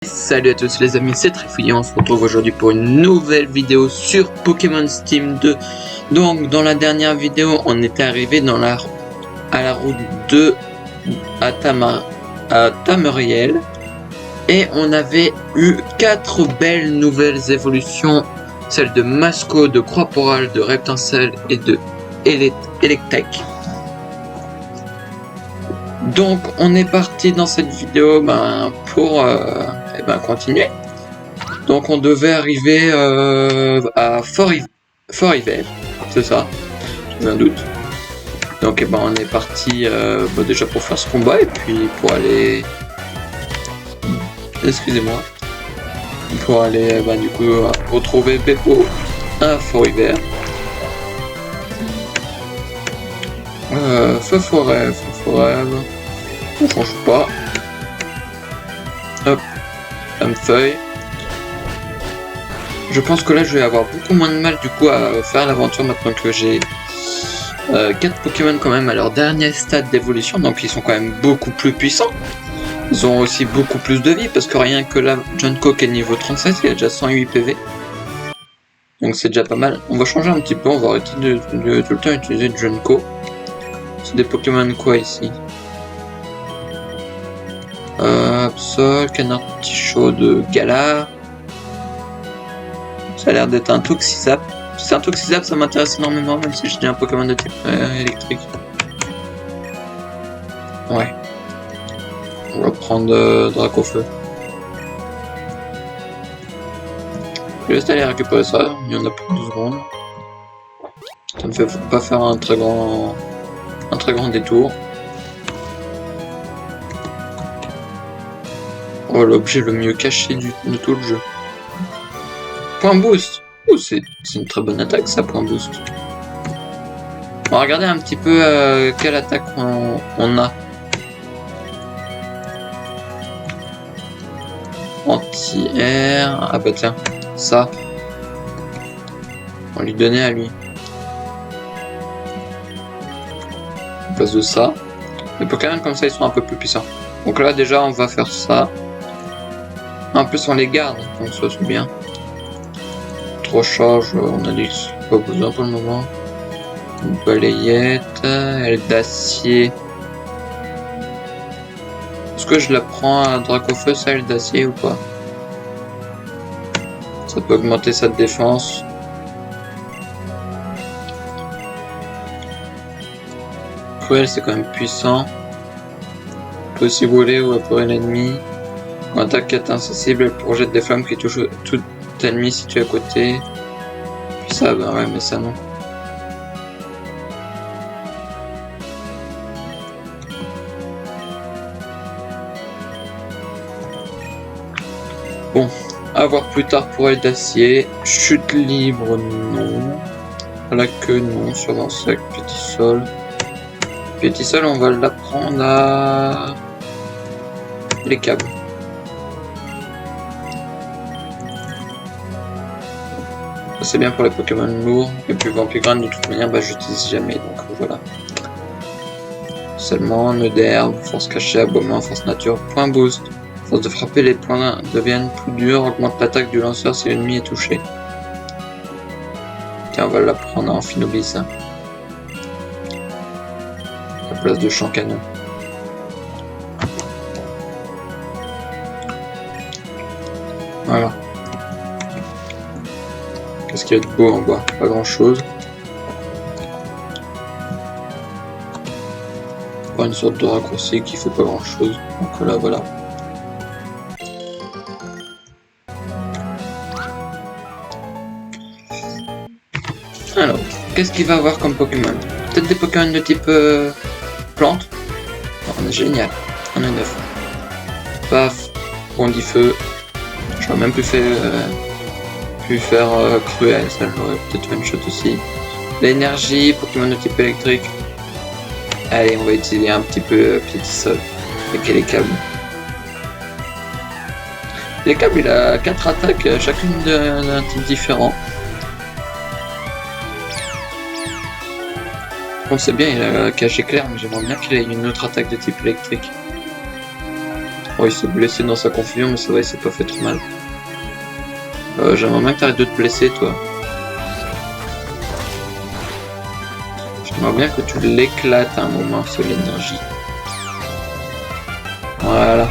Salut à tous les amis, c'est Trifouillet, on se retrouve aujourd'hui pour une nouvelle vidéo sur Pokémon Steam 2. Donc dans la dernière vidéo, on était arrivé à la route 2 à Tamariel et on avait eu 4 belles nouvelles évolutions, celles de Masco, de Croix-Poral, de Reptincelle et de Electek. Donc on est parti dans cette vidéo pour continuer. Donc on devait arriver à Fort-Hiver, c'est ça, j'ai un doute. Donc on est parti déjà pour faire ce combat et puis pour aller, excusez-moi, pour aller du coup retrouver Beppo à Fort-Hiver. Feu forêt, on change pas. Hop, une feuille. Je pense que là je vais avoir beaucoup moins de mal du coup à faire l'aventure maintenant que j'ai 4 Pokémon quand même à leur dernier stade d'évolution, donc ils sont quand même beaucoup plus puissants. Ils ont aussi beaucoup plus de vie parce que rien que là, Junko qui est niveau 37, il a déjà 108 PV. Donc c'est déjà pas mal. On va changer un petit peu, on va arrêter de tout le temps utiliser Junko. C'est des Pokémon quoi ici? Absol, Canard Petit Chaud de Galar. Ça a l'air d'être un Toxizap. Si c'est un Toxizap, ça m'intéresse énormément, même si j'ai un Pokémon de type électrique. Ouais. On va prendre Dracofeu. Je vais juste aller récupérer ça, il y en a pour 2 secondes. Ça me fait pas faire un très grand détour. Oh, l'objet le mieux caché de tout le jeu. Point boost. Oh, c'est une très bonne attaque ça, point boost. On va regarder un petit peu quelle attaque on a. Anti-air. Ah bah tiens, ça. On lui donnait à lui. En place de ça. Les Pokémon comme ça ils sont un peu plus puissants. Donc là déjà on va faire ça. En plus on les garde, donc ça c'est bien. Recharge, on a dit que c'est pas besoin pour le moment. Une balayette, aile d'acier. Est-ce que je la prends à Dracofeu, ça, aile d'acier ou pas? Ça peut augmenter sa défense. Cruel, c'est quand même puissant. On peut aussi voler ou apeurer l'ennemi. Quand attaque est insensible, elle projette des flammes qui touchent tout ennemi situé à côté. Puis ça, bah ouais, mais ça non. Bon, à voir plus tard pour elle d'acier. Chute libre, non. La queue, non. Sur un sec, petit sol. Petit sol, on va l'apprendre à les câbles. C'est bien pour les Pokémon lourds, et puis Vampigran de toute manière j'utilise jamais, donc voilà. Seulement nœud d'herbe, force cachée, abommant, force nature, point boost. Force de frapper, les points deviennent plus durs, augmente l'attaque du lanceur si l'ennemi est touché. Tiens, on va la prendre en Finobis. À la place de champ canon. Voilà. Qu'est-ce qu'il y a de beau en bas? Pas grand chose. Pas une sorte de raccourci qui fait pas grand chose. Donc là voilà. Alors, qu'est-ce qu'il va avoir comme Pokémon? Peut-être des Pokémon de type plante. Oh, on est génial. On a 9. Paf. Bondifeu. J'aurais même pu faire Cruel, ça j'aurais peut-être one shot aussi. L'énergie, Pokémon de type électrique. Allez, on va utiliser un petit peu petit sol avec les câbles. Les câbles, il a 4 attaques, chacune d'un type différent. Bon, c'est bien, il a caché clair, mais j'aimerais bien qu'il ait une autre attaque de type électrique. Oh, il s'est blessé dans sa confusion, mais ça va, il s'est pas fait trop mal. J'aimerais bien que t'arrêtes de te blesser, toi. J'aimerais bien que tu l'éclates à un moment, sur l'énergie. Voilà.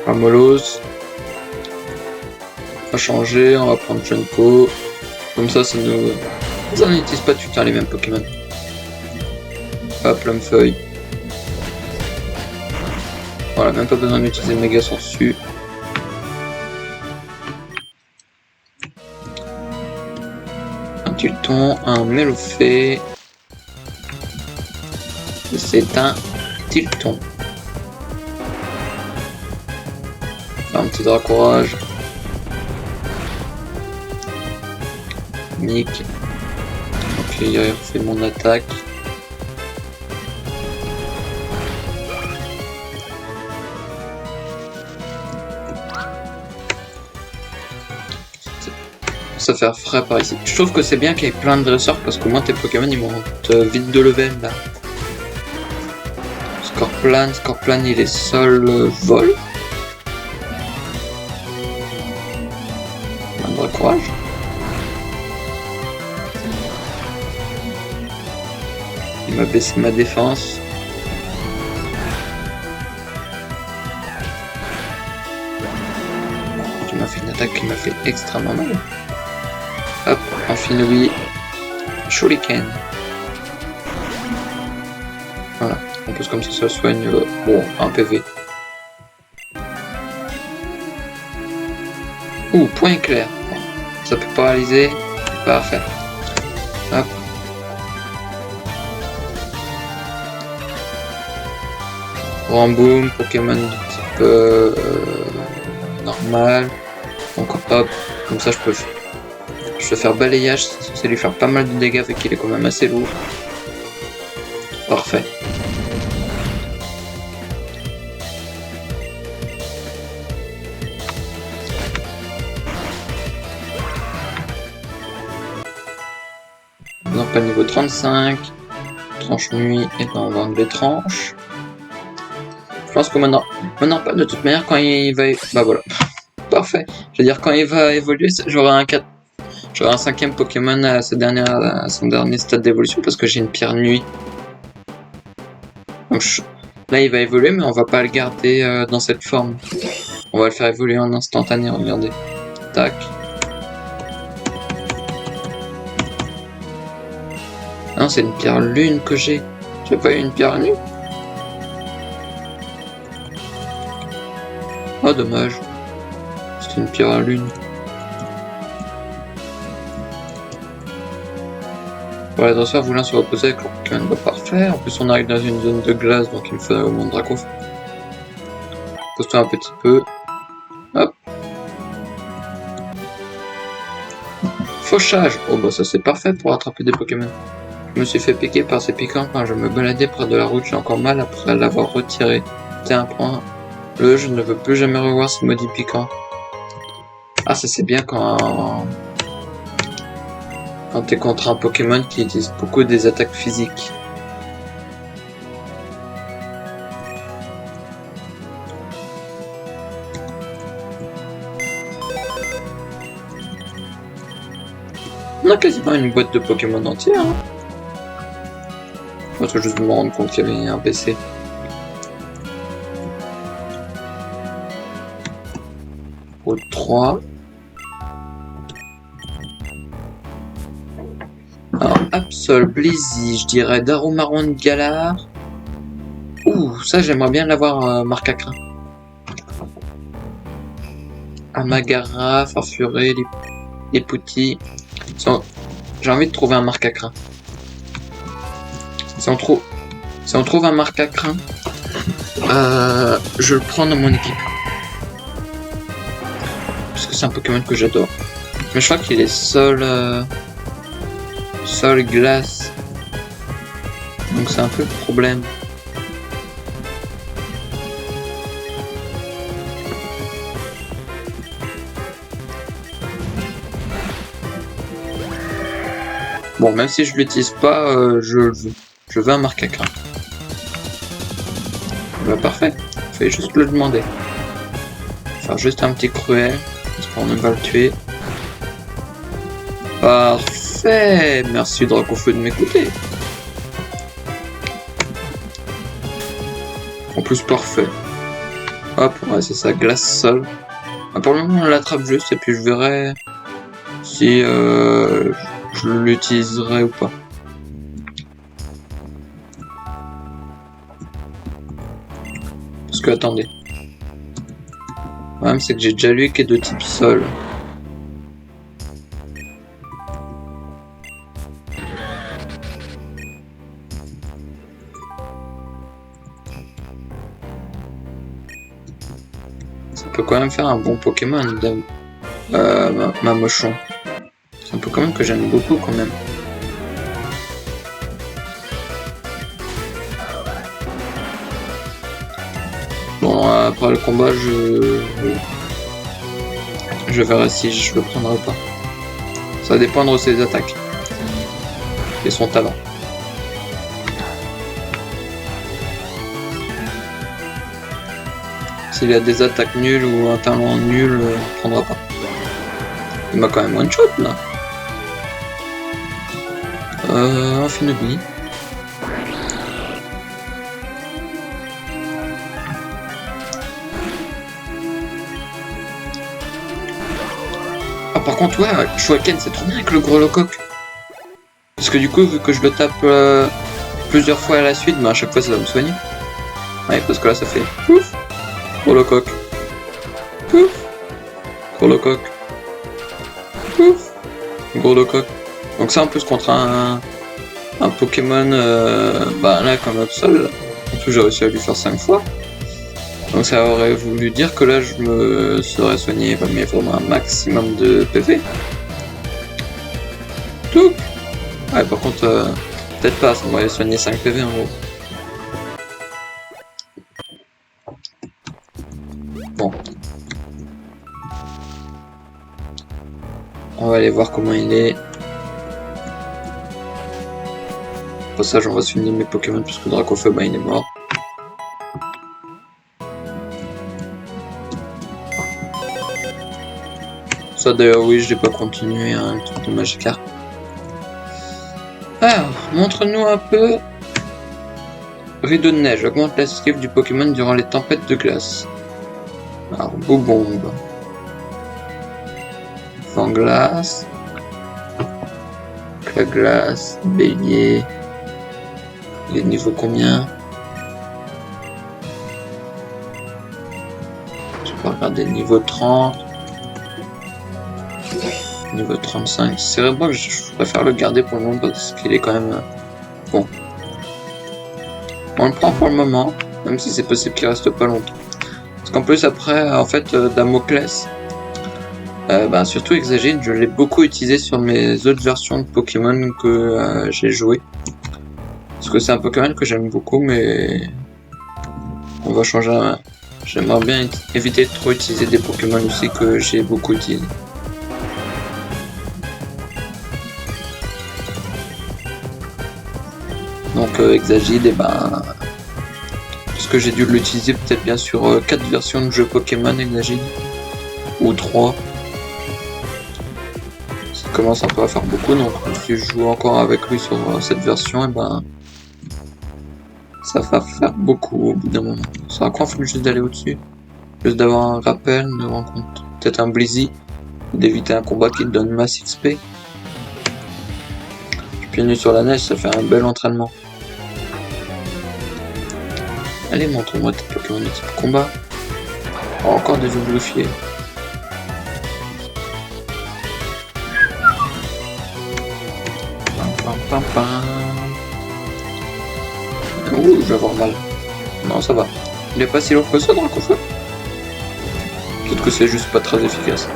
Amolos. On va changer, on va prendre Junko. Comme ça, ça n'utilise pas tout le temps les mêmes Pokémon. Hop, Plumfeuille. Voilà, même pas besoin d'utiliser le méga dessus. Un Tilton, un Mélofée. C'est un Tilton. Un petit Dracourage. Nick. Ok, il a refait mon attaque. Ça fait frais par ici. Je trouve que c'est bien qu'il y ait plein de dresseurs parce qu'au moins tes Pokémon ils montent vite de level là. Scorplan il est sol vol. Un courage. Il m'a baissé ma défense. Il m'a fait une attaque qui m'a fait extrêmement mal. Hop, enfin oui. Shuriken. Voilà, en plus comme ça soigne bon, un PV. Ouh, point éclair. Bon, ça peut paralyser. Parfait. Hop. Ramboom, Pokémon du type normal. Donc hop, comme ça je peux faire balayage, c'est censé lui faire pas mal de dégâts vu qu'il est quand même assez lourd. Parfait. Non, pas niveau 35. Tranche nuit, et non, on va enlever tranche. Je pense que maintenant pas de toute manière quand il va... Bah voilà. Parfait. Je veux dire quand il va évoluer, j'aurai un 5ème Pokémon à son dernier stade d'évolution parce que j'ai une pierre nuit. Donc là il va évoluer mais on va pas le garder dans cette forme. On va le faire évoluer en instantané, regardez. Tac. Non, c'est une pierre lune que j'ai. J'ai pas eu une pierre nuit. Oh dommage. C'est une pierre à lune. Pour les dresseurs voulant se reposer avec leur Pokémon, bah parfait. En plus on arrive dans une zone de glace donc il me faudrait au moins Draco. Pose-toi un petit peu. Hop. Fauchage. Oh bah ça c'est parfait pour attraper des Pokémon. Je me suis fait piquer par ces piquants quand je me baladais près de la route. J'ai encore mal après l'avoir retiré. C'était un point. Je ne veux plus jamais revoir ce maudit piquant. Ah ça c'est bien quand t'es contre un Pokémon qui utilise beaucoup des attaques physiques. On a quasiment une boîte de Pokémon entière. Hein. Je vais juste me rendre compte qu'il y avait un PC. Route 3. Alors, Absol, Blizzy, je dirais Darumaron de Galar. Ouh, ça j'aimerais bien l'avoir marque à crin. Amagara, Farfuré, les Poutis. J'ai envie de trouver un marque à crin. Si on trouve un marque à crin, je le prends dans mon équipe. Parce que c'est un Pokémon que j'adore. Mais je crois qu'il est sol glace. Donc c'est un peu le problème. Bon, même si je l'utilise pas, je Je veux un macaque. Bah parfait, fallait juste le demander. Faire juste un petit cruel, parce qu'on va le tuer. Parfait, merci Dracofeu de m'écouter. En plus parfait. Hop, ouais c'est ça, glace sol. Ah, pour le moment on l'attrape juste et puis je verrai si je l'utiliserai ou pas. Parce que attendez. Le problème c'est que j'ai déjà lui qui est de type sol. Ça peut quand même faire un bon Pokémon, Mamochon. C'est un Pokémon que j'aime beaucoup quand même. Bon, après le combat, je verrai si je le prendrai ou pas. Ça va dépendre de ses attaques et son talent. S'il a des attaques nulles ou un talent nul, on ne prendra pas. Il m'a quand même one shot là. Infinity. Ah par contre ouais, Shoaken c'est trop bien avec le gros locoque. Parce que du coup vu que je le tape plusieurs fois à la suite, bah à chaque fois ça va me soigner. Ouais parce que là ça fait ouf. Gros locoque. Ouf. Gros locoque. Ouf. Gros locoque. Donc ça en plus contre un Pokémon bah là comme Absol, en tout j'ai réussi à lui faire 5 fois. Donc ça aurait voulu dire que là je me serais soigné mais vraiment un maximum de PV. Tout. Ouais par contre peut-être pas, ça m'aurait soigné 5 PV en gros. Bon. On va aller voir comment il est. Au passage, on va soigner mes Pokémon puisque Dracofeu, bah, il est mort. Ça d'ailleurs, oui, je n'ai pas continué hein, le truc de Magikarp. Alors, montre-nous un peu. Rideau de neige, augmente l'esquive du Pokémon durant les tempêtes de glace. Alors, Boubombe. Fanglace. Claglace. Bélier. Il est niveau combien? Je peux regarder niveau 30. Niveau 35. C'est vraiment que je préfère le garder pour le moment parce qu'il est quand même bon. On le prend pour le moment, même si c'est possible qu'il reste pas longtemps. Parce qu'en plus après, en fait, Damoclès, surtout Exagine, je l'ai beaucoup utilisé sur mes autres versions de Pokémon que j'ai joué. Parce que c'est un Pokémon que j'aime beaucoup, mais on va changer. J'aimerais bien éviter de trop utiliser des Pokémon aussi que j'ai beaucoup utilisé. Donc Exagide, et parce que j'ai dû l'utiliser peut-être bien sur 4 versions de jeux Pokémon Exagide, ou 3. Ça commence un peu à faire beaucoup, donc si je joue encore avec lui sur cette version, et ça va faire beaucoup au bout d'un moment. Ça va quoi, faut juste d'aller au-dessus, juste d'avoir un rappel de rencontre, peut-être un Blizzy, d'éviter un combat qui te donne masse XP. Pieds nus sur la neige, ça fait un bel entraînement. Allez, montre-moi tes Pokémon de type combat. Oh, encore des Oublifiés. Ouh, je vais avoir mal. Non, ça va. Il est pas si lourd que ça dans le coffre. Peut-être que c'est juste pas très efficace.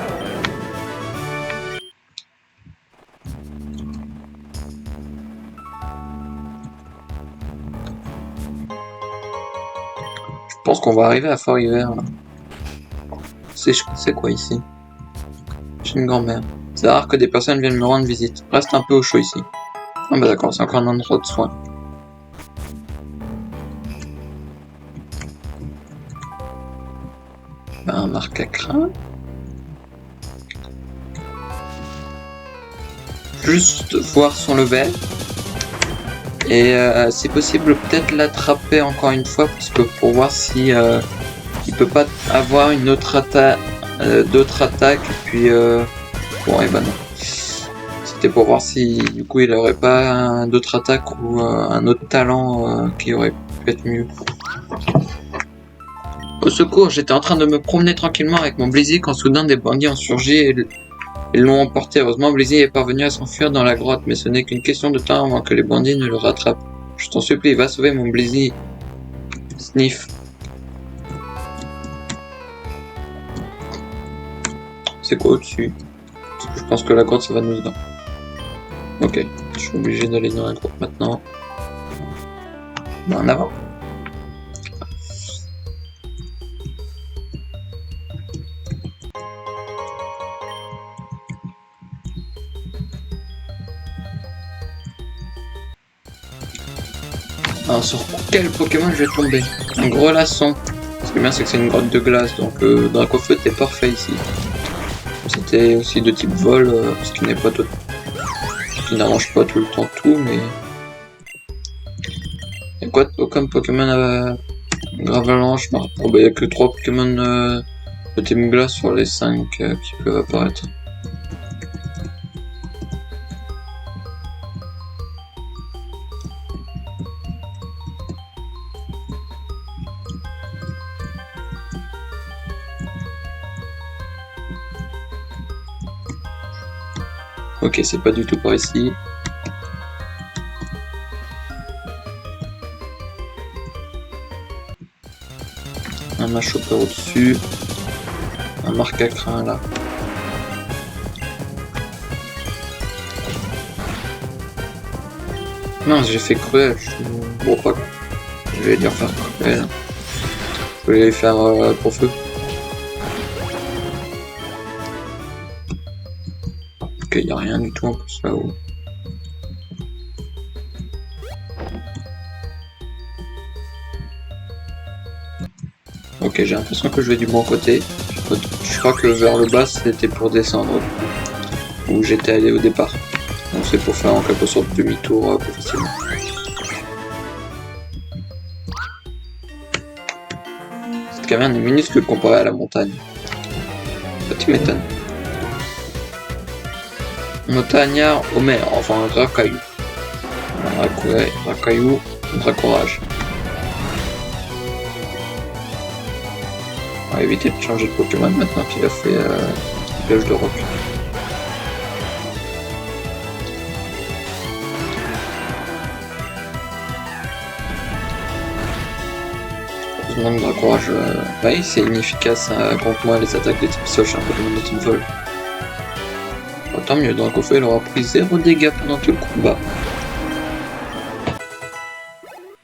Je pense qu'on va arriver à Fort Hiver. C'est quoi ici? J'ai une grand-mère. C'est rare que des personnes viennent me rendre visite. Reste un peu au chaud ici. Ah bah d'accord, c'est encore un endroit de soins. Un marque à crin. Juste voir son level. Et si possible, peut-être l'attraper encore une fois, parce que pour voir si il peut pas avoir une autre attaque, d'autres attaques. Et puis bon, et ben non. C'était pour voir si du coup il aurait pas d'autres attaques ou un autre talent qui aurait pu être mieux. Au secours, j'étais en train de me promener tranquillement avec mon Blizzy quand soudain des bandits ont surgi et l'ont emporté. Heureusement, Blizzy est parvenu à s'enfuir dans la grotte, mais ce n'est qu'une question de temps avant que les bandits ne le rattrapent. Je t'en supplie, va sauver mon Blizzy. Sniff. C'est quoi au-dessus? Je pense que la grotte ça va nous dedans. Ok, je suis obligé d'aller dans la grotte maintenant. En avant. Alors sur quel Pokémon je vais tomber? Un gros laçon. Ce qui est bien c'est que c'est une grotte de glace, donc le Dracofeu était parfait ici. C'était aussi de type vol, ce qui n'est pas tout... qui n'arrange pas tout le temps tout, mais... Y'a quoi aucun Pokémon à Gravalanche? Bon, bah y'a que 3 Pokémon de type glace sur les 5 qui peuvent apparaître. Ok, c'est pas du tout par ici. Un Machopper au-dessus. Un marque à crin là. Non, j'ai fait cruel. Bon, pas. Je vais dire faire cruel. Je vais faire pour feu. Ok, y a rien du tout en plus là-haut. Ok, j'ai l'impression que je vais du bon côté. Je crois que vers le bas c'était pour descendre. Où j'étais allé au départ. Donc c'est pour faire en quelque sorte demi-tour plus facilement. Cette caverne est minuscule comparée à la montagne. Bah, tu m'étonnes. Montagnard Homer, enfin un Dracaillou. Dracaillou, Dracourage. On va éviter de changer de Pokémon maintenant qu'il a fait piège de roc. Heureusement que Dracourage, ouais, c'est inefficace contre moi les attaques de type Sol, je suis un Pokémon de type Vol. Tant mieux, Dracofeu il aura pris 0 dégâts pendant tout le combat.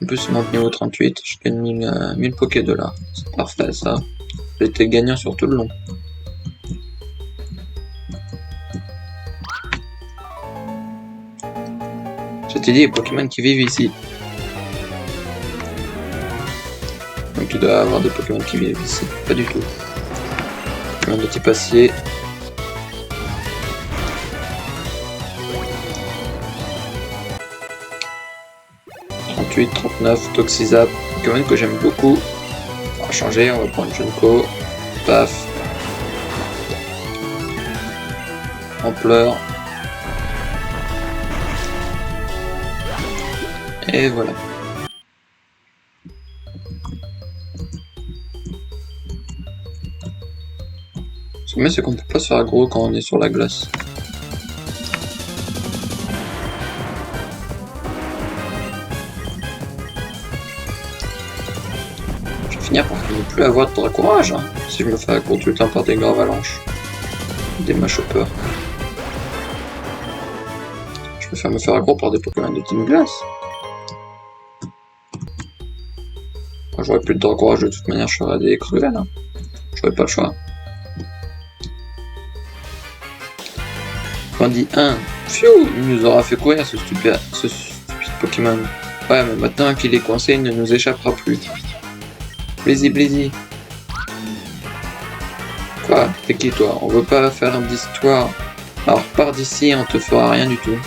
En plus, mon niveau 38, je gagne 1000 Poké-Dollars. C'est parfait ça. J'étais gagnant sur tout le long. Je t'ai dit, les Pokémon qui vivent ici. Donc tu dois avoir des Pokémon qui vivent ici. Pas du tout. Pokémon de type acier. 39, Toxizap, Pokémon que j'aime beaucoup. On va changer, on va prendre Junko. Paf. Ampleur. Et voilà. Ce qui est bien, c'est qu'on peut pas se faire aggro quand on est sur la glace. Par ne plus avoir de Dracourage hein, si je me fais aggro tout le temps par des Gravalanches, des Machopper. Je préfère me faire aggro par des Pokémon de Team Glace. J'aurais plus de Dracourage de toute manière, je ferais des Cruvel. Hein. J'aurais pas le choix. Bandit 1. Pfiou, il nous aura fait courir ce stupide Pokémon. Ouais, mais maintenant qu'il est coincé, il ne nous échappera plus. Blizzy, Blizzy. Quoi? T'es qui toi? On veut pas faire d'histoire. Alors pars d'ici, on te fera rien du tout.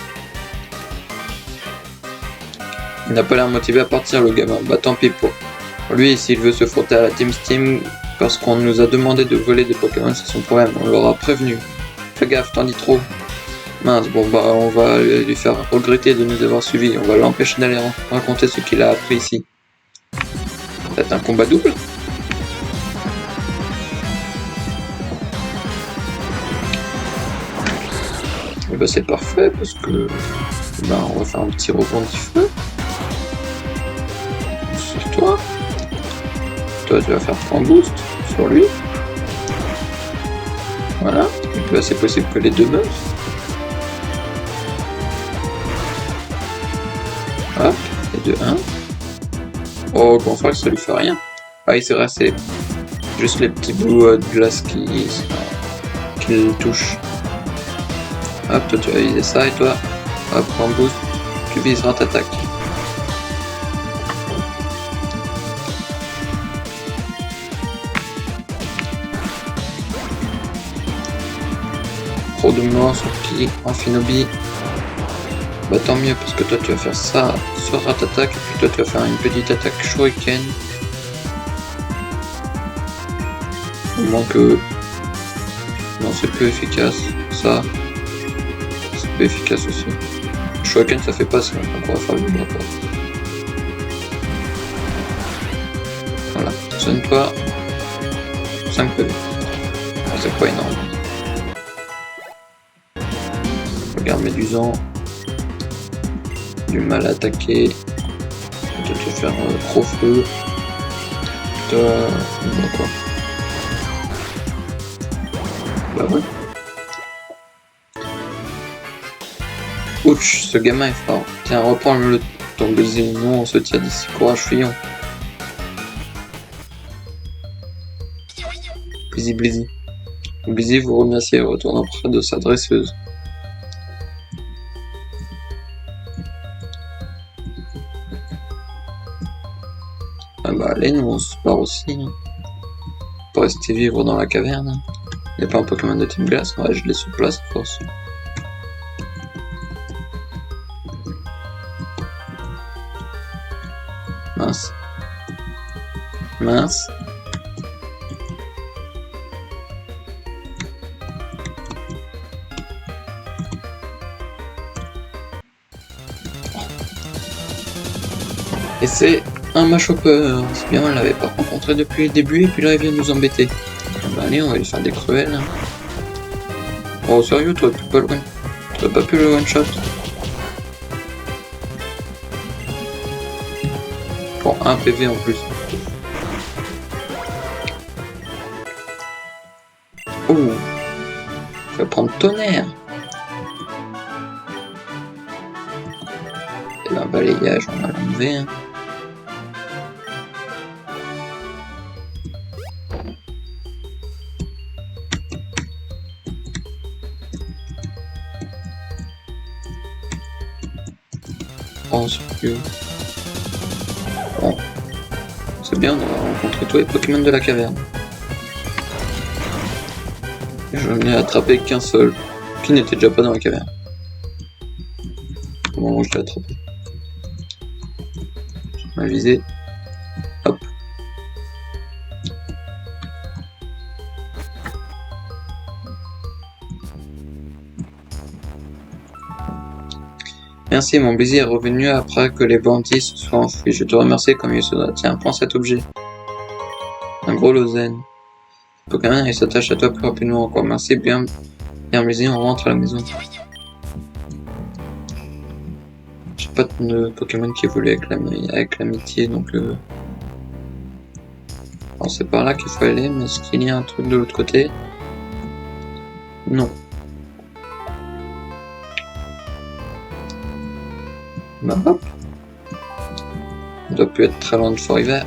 Il n'a pas l'air motivé à partir le gamin. Bah tant pis pour lui, s'il veut se frotter à la Team Steam parce qu'on nous a demandé de voler des Pokémon, c'est son problème, on l'aura prévenu. Fais gaffe, t'en dis trop. Mince, bon bah on va lui faire regretter de nous avoir suivis, on va l'empêcher d'aller raconter ce qu'il a appris ici. Peut-être un combat double? Et bah c'est parfait parce que bah, on va faire un petit rebondi feu sur toi. Toi tu vas faire point boost sur lui. Voilà, et puis là c'est possible que les deux meurent. Hop, et de 1. Oh, Gonfal, ça lui fait rien. Ah, il s'est resté juste les petits bouts de glace qui le touchent. Hop, toi tu vas viser ça et toi, hop, en boost, tu viseras ta attaque. Trop de morts sur qui en Finobi. Bah tant mieux parce que toi tu vas faire ça sur ta attaque et puis toi tu vas faire une petite attaque shuriken. Au moins que... Non c'est peu efficace, ça c'est peu efficace aussi. Shuriken ça fait pas ça, donc on va faire le d'accord. Voilà, sonne-toi 5 PV. Ah, c'est pas énorme. Regarde Médusant. Du mal à attaquer, de te faire trop feu, toi, bon quoi. Bah ouais. Ouch, ce gamin est fort. Tiens, reprends-le ton baiser, nous on se tire d'ici, courage, fuyons. Blizzy Blizzy. Blizzy vous remercie en retournant près de sa dresseuse. Ah bah allez, nous on se barre aussi. Hein. Pour rester vivre dans la caverne. Il n'y a pas un Pokémon de Team Glace, ouais, je l'ai sur place à force. Mince. Mince. Et c'est un Machopper, c'est bien, on l'avait pas rencontré depuis le début et puis là il vient nous embêter. Bah allez, on va lui faire des cruels. Hein. Oh sérieux, t'aurais pas pu le one shot. Pour un PV en plus. Oh, il va prendre tonnerre. Et ben balayage, on va l'enlever. Hein. Oh, sérieux. Bon. C'est bien, on a rencontré tous les Pokémon de la caverne. Je n'ai attrapé qu'un seul, qui n'était déjà pas dans la caverne. Au moment où je l'ai attrapé. On va viser. Hop. Merci, mon Blizzy est revenu après que les bandits se soient enfuis. Je te remercie comme il se doit. Tiens, prends cet objet. Un gros Lozen. Pokémon, il s'attache à toi plus rapidement encore. Merci bien. Bien Blizzy, on rentre à la maison. J'ai pas de Pokémon qui évolue avec l'amitié, donc alors c'est par là qu'il faut aller, mais est-ce qu'il y a un truc de l'autre côté? Non. Bah hop. On doit plus être très loin de Fort-Hiver.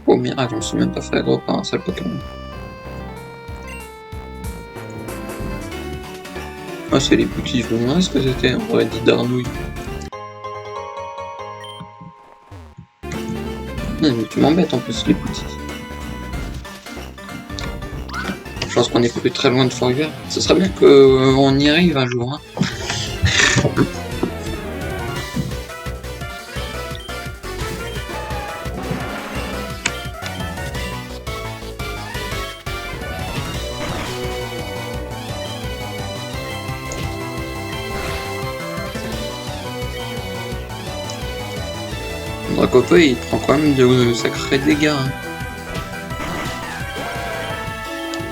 Oh miracle, on s'est même pas fait aggro par un seul Pokémon. Ah c'est les petits, je me demandais ce que c'était, on aurait dit Darnouille. Mais tu m'embêtes en plus les petits. Je pense qu'on est plus très loin de Forever. Ce serait bien qu'on y arrive un jour. Hein. Dracofeu, il prend quand même de sacrés dégâts. Hein.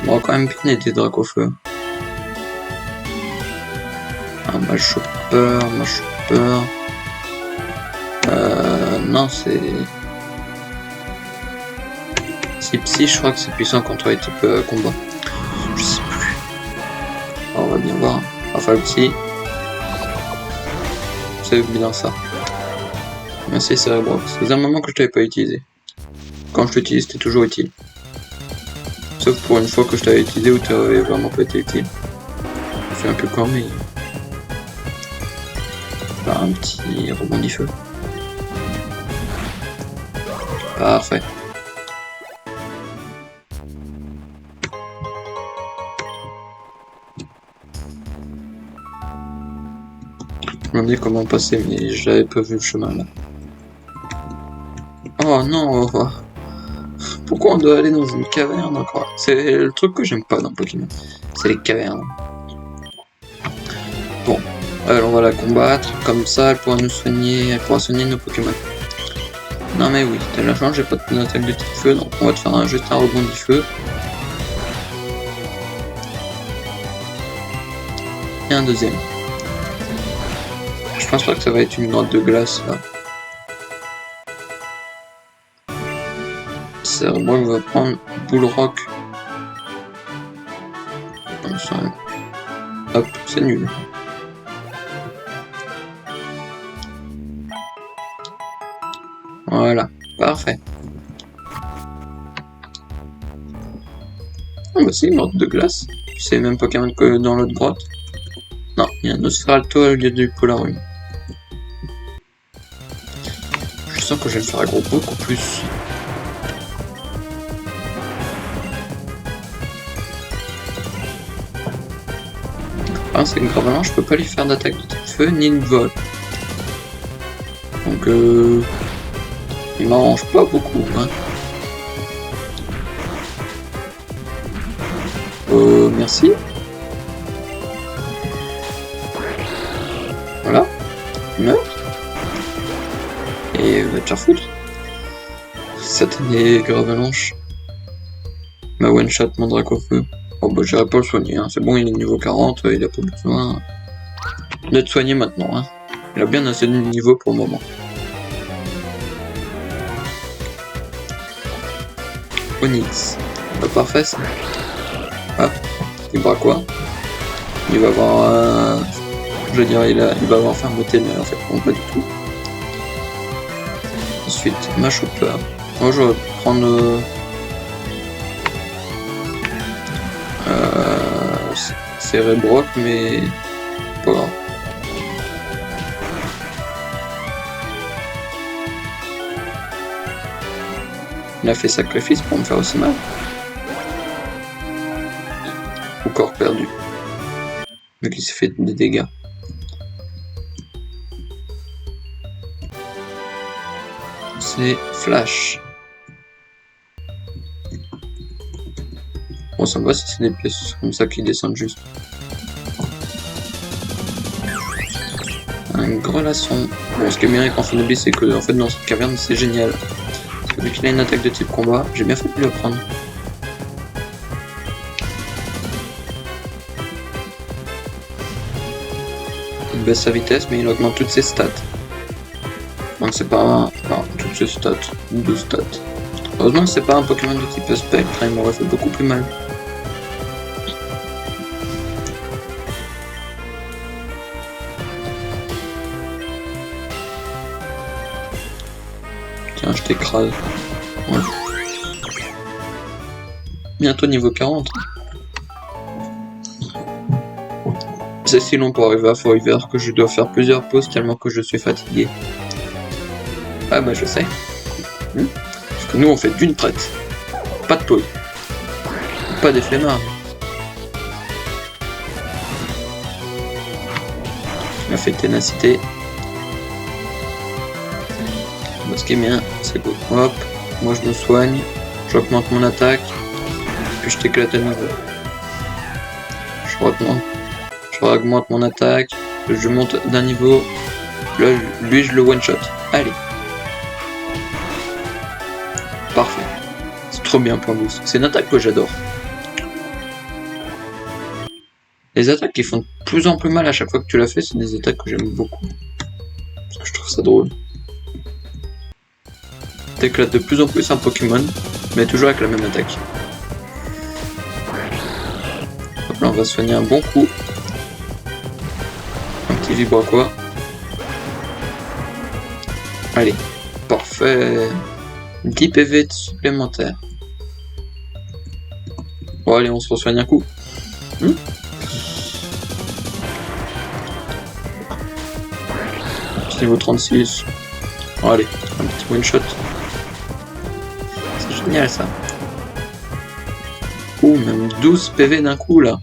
On va quand même bien aider Dracofeu. Ah, Machopper. Non, c'est... Si Psy, je crois que c'est puissant contre les types combat. Je sais plus. Alors, on va bien voir. Enfin, le Psy. C'est bien ça. Merci Cerebrox. Ça faisait un moment que je t'avais pas utilisé. Quand je l'utilise, c'était toujours utile. Sauf pour une fois que je t'avais utilisé où tu avais vraiment pas été utile. Je fais un peu quand mais... Là, un petit rebondis feu. Parfait. Je me dis comment passer, mais j'avais pas vu le chemin là. Oh non, pourquoi on doit aller dans une caverne encore? C'est le truc que j'aime pas dans Pokémon, c'est les cavernes. Bon, alors on va la combattre, comme ça elle pourra nous soigner, elle pourra soigner nos Pokémon. Non mais oui, t'as la chance, j'ai pas de attaque de type feu, donc on va te faire juste un rebond du feu. Et un deuxième. Je pense pas que ça va être une grotte de glace là. Moi on va prendre Bullrock. Comme ça. Hop, c'est nul. Voilà, parfait. Ah bah c'est une grotte de glace. C'est même Pokémon que dans l'autre grotte. Non, il y a un Nosferalto au lieu du Polarium. Je sens que je vais me faire aggro beaucoup plus. Ah, c'est une Gravelant, je peux pas lui faire d'attaque de type feu ni de vol. Donc il m'arrange pas beaucoup. Hein. Merci. Voilà. Meurs. Et va te faire foutre. Satané Gravelanche. Ma one shot mon Dracofeu. Oh bah j'irai pas le soigner, hein. C'est bon, il est niveau 40, il a pas besoin d'être soigné maintenant. Hein. Il a bien assez de niveau pour le moment. Onyx. Bah, parfait ça. Ah, il va quoi? Il va avoir je veux dire, il va avoir fermeté, mais en fait, non, pas du tout. Ensuite, Machopper. Moi, je vais prendre... Cerebrock, mais pas grave. Il a fait sacrifice pour me faire aussi mal. Ou corps perdu. Vu qu'il s'est fait des dégâts. C'est Flash. Bon, ça me va si c'est des pièces comme ça qui descendent juste. Un grelasson. Bon, ce qui est bien avec Amphinobis, c'est que en fait dans cette caverne c'est génial. Parce que vu qu'il a une attaque de type combat, j'ai bien fait de le prendre. Il baisse sa vitesse, mais il augmente toutes ses stats. Donc c'est pas un... Enfin, toutes ses stats. 2 stats. Heureusement que c'est pas un Pokémon de type spectre, il m'aurait fait beaucoup plus mal. Tiens, je t'écrase. Ouais. Bientôt niveau 40. C'est si long pour arriver à Forever que je dois faire plusieurs pauses tellement que je suis fatigué. Ah bah je sais. Parce que nous on fait d'une traite. Pas de pause. Pas des flemmards. Il m'a fait ténacité. Bah, ce qui est bien, c'est que hop, moi je me soigne, j'augmente mon attaque, puis je t'éclate à nouveau. Je augmente mon attaque, je monte d'un niveau, là lui je le one shot. Allez. Parfait. C'est trop bien point boost. C'est une attaque que j'adore. Les attaques qui font de plus en plus mal à chaque fois que tu l'as fait, c'est des attaques que j'aime beaucoup. Parce que je trouve ça drôle. T'éclates de plus en plus un Pokémon, mais toujours avec la même attaque. Hop là, on va soigner un bon coup. Un petit vibre quoi. Allez, parfait. 10 PV supplémentaires. Bon allez, on se resoigne un coup. Petit niveau 36. Bon, allez, un petit one shot. C'est génial ça. Ouh, même 12 PV d'un coup là.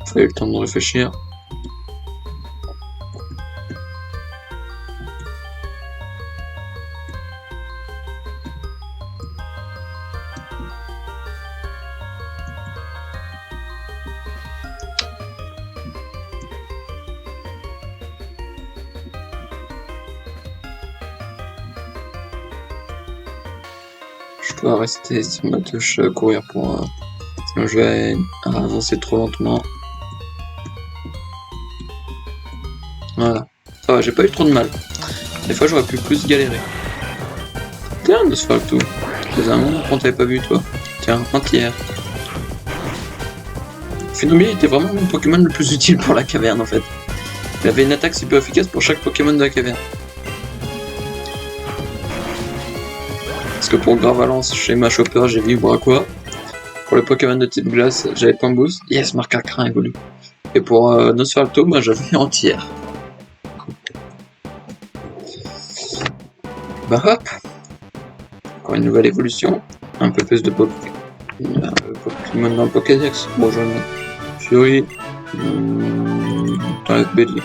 Faut eu le temps de réfléchir. Je dois rester sur ma touche courir pour... sinon je vais avancer trop lentement. Voilà. Ça va, j'ai pas eu trop de mal. Des fois j'aurais pu plus galérer. Tiens, de se faire tout. Ça faisait un moment qu'on t'avait pas vu toi. Tiens, entière. Phénomie était vraiment mon Pokémon le plus utile pour la caverne en fait. Il avait une attaque super efficace pour chaque Pokémon de la caverne. Parce que pour Gravalance, chez ma Chopper, j'ai Vibre Aqua. Pour le Pokémon de type glace, j'avais Point Boost. Yes, Marc Crin évolue. Et pour Nosferalto, bah, j'avais Entière. Bah hop. Encore une nouvelle évolution. Un peu plus de Pokémon dans le Pokédex. Bon, j'en ai Fury. Avec Bélier.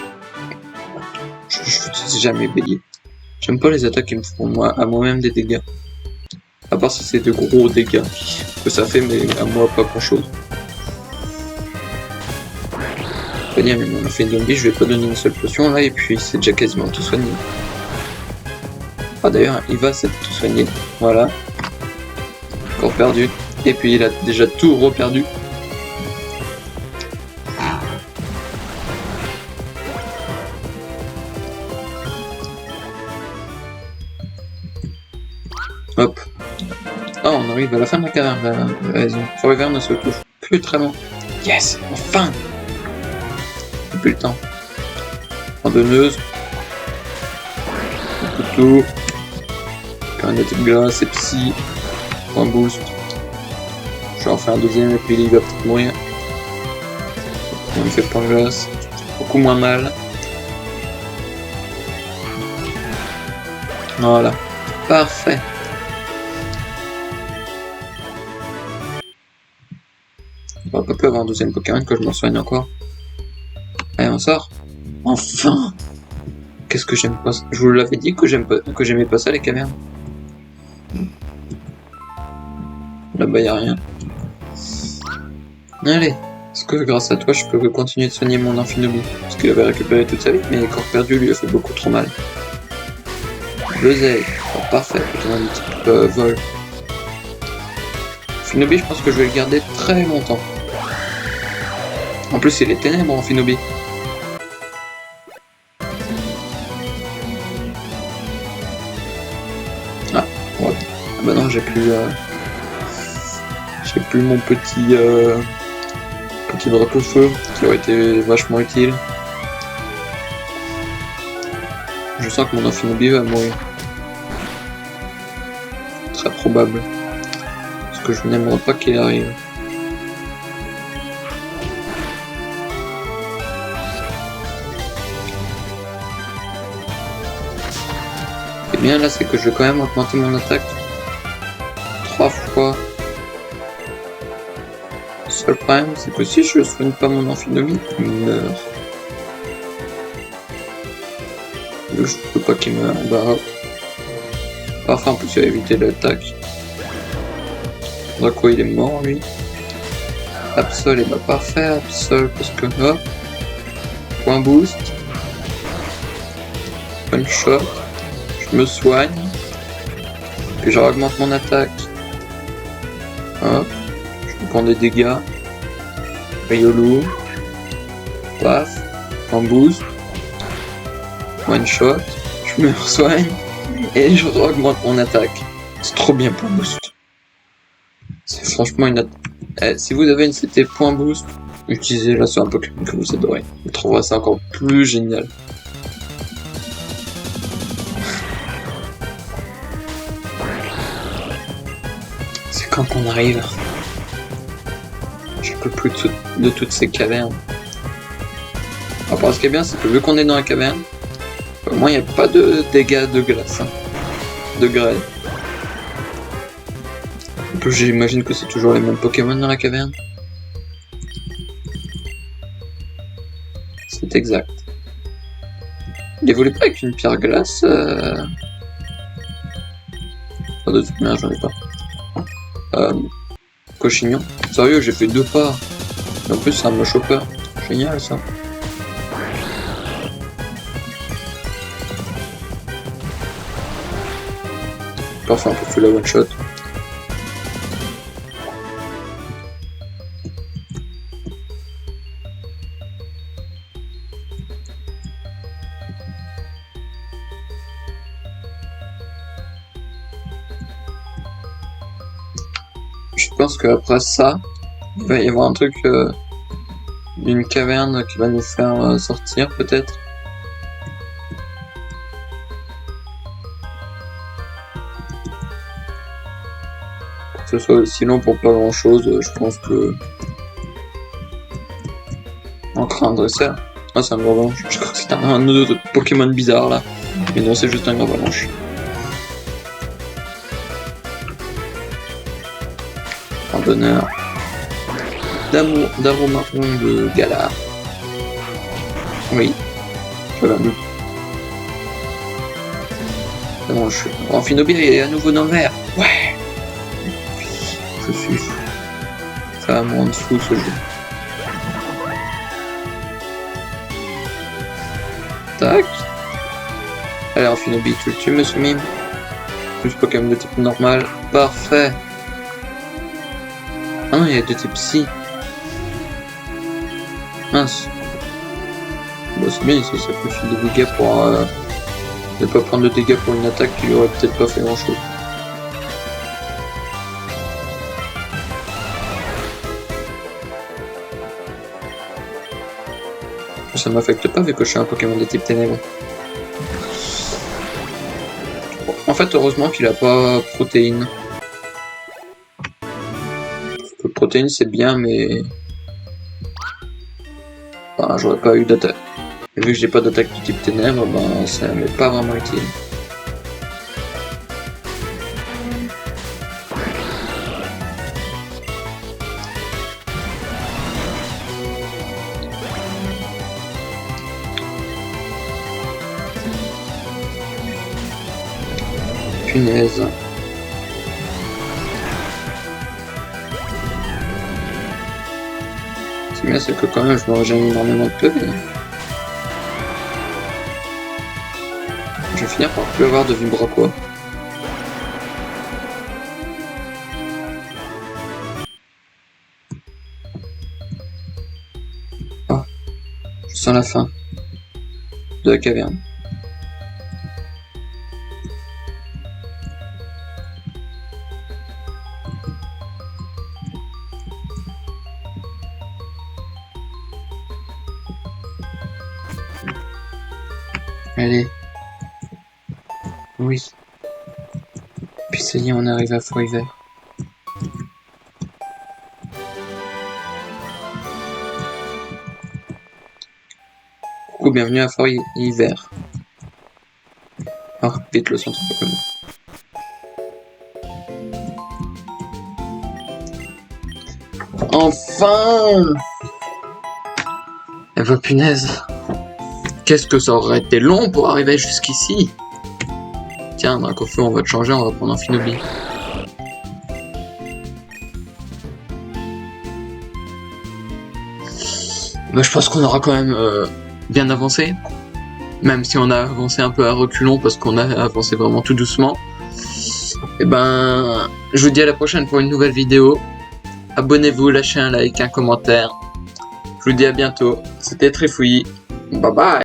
Je sais jamais Bélier. J'aime pas les attaques qui me font à moi-même des dégâts. À part si c'est de gros dégâts que ça fait, mais à moi pas grand chose. Mais on a fait une zombie, je vais pas donner une seule potion là, et puis c'est déjà quasiment tout soigné. Ah d'ailleurs, il va s'être tout soigné. Voilà. Encore perdu. Et puis il a déjà tout reperdu. Hop. Ah, on arrive à la fin de la caverne, là. Raison. Forever ne se touche plus très loin. Yes, enfin. J'ai plus le temps. Randonneuse. Couteau. Un de type glace, c'est psy. Point boost. Je vais en faire un deuxième et puis il va peut-être mourir. On lui fait point glace. Beaucoup moins mal. Voilà. Parfait. On va pas pu avoir un deuxième Pokémon que je m'en soigne encore. Allez, on sort. Enfin. Qu'est-ce que j'aime pas ça. Je vous l'avais dit que j'aimais pas ça les cavernes. Là-bas y'a rien. Allez. Est-ce que grâce à toi je peux continuer de soigner mon Amphinobie? Parce qu'il avait récupéré toute sa vie, mais les corps perdus lui a fait beaucoup trop mal. L'oseille. Oh, parfait. Putain, un type vol. Amphinobie, je pense que je vais le garder très longtemps. En plus, il est ténèbres en Amphinobie. Ah, ouais. Ah bah non, j'ai plus mon petit drapeau de feu qui aurait été vachement utile. Je sens que mon Amphinobie va mourir. Très probable. Parce que je n'aimerais pas qu'il arrive. bien là, c'est que je vais quand même augmenter mon attaque 3 fois. Le seul problème, c'est que si je soigne pas mon Amphinomie, il meurt. Je peux pas qu'il meure. Bah, parfait, en plus il a évité l'attaque. Draco il est mort lui. Absol, et bah parfait, Absol, parce que hop. Point boost. One shot. Je me soigne. Puis je augmente mon attaque. Hop. Je prends des dégâts. Riolu. Paf. Point boost. One shot. Je me soigne. Et je augmente mon attaque. C'est trop bien point boost. C'est franchement une attaque. Si vous avez une CT point boost, utilisez-la sur un Pokémon que vous adorez. Vous trouverez ça encore plus génial. C'est quand qu'on arrive. Je peux plus de toutes ces cavernes. Alors, ce qui est bien, c'est que vu qu'on est dans la caverne, au moins il n'y a pas de dégâts de glace. Hein. De grêle. J'imagine que c'est toujours les mêmes Pokémon dans la caverne. C'est exact. Il évolue pas avec une pierre glace. Pas de toute manière, j'en ai pas. Cochignon. Sérieux, j'ai fait 2 pas. Et en plus, c'est un moche chopper. Génial ça. Parfait, on peut faire la one shot. Je pense qu'après ça, il va y avoir un truc d'une caverne qui va nous faire sortir peut-être. Que ce soit aussi long pour pas grand chose, je pense que... On craindrait ça. Ah, c'est un Gravelanche. Je crois que c'était un autre Pokémon bizarre là. Mais non, c'est juste un Gravelanche. Un donneur d'Aromaron de Galar. Oui, j'avais un doute. C'est bon, Amphinobia est à nouveau dans le vert. Ouais. Je suis fou. Ça va me rendre fou ce jeu. Tac. Allez, Amphinobia, tu le tues, monsieur Mime. Plus Pokémon de type normal. Parfait. Ah non, il y a de type psy. Mince. Bon, c'est bien, ça fait des dégâts pour ne pas prendre de dégâts pour une attaque qui lui aurait peut-être pas fait grand chose. Ça m'affecte pas vu que je suis un Pokémon de type ténèbres. Bon, en fait, heureusement qu'il a pas protéine. Parce que protéine c'est bien, mais... Enfin, j'aurais pas eu d'attaque. Et vu que j'ai pas d'attaque de type ténèbres, ben ça m'est pas vraiment utile. Punaise. C'est bien, c'est que quand même je me régène énormément de PV. Je vais finir par plus avoir de Vibraquois. Ah, je sens la fin de la caverne. Allez. Oui. Puis ça y est, on arrive à Fort-Hiver. Coucou, bienvenue à Fort-Hiver. Ah. vite le centre Pokémon. Enfin! Eh ben punaise! Qu'est-ce que ça aurait été long pour arriver jusqu'ici! Tiens, Dracofeu, on va te changer, on va prendre un Finobli. Bah, je pense qu'on aura quand même bien avancé. Même si on a avancé un peu à reculons parce qu'on a avancé vraiment tout doucement. Et ben, je vous dis à la prochaine pour une nouvelle vidéo. Abonnez-vous, lâchez un like, un commentaire. Je vous dis à bientôt. C'était Trifouillis. Bye bye.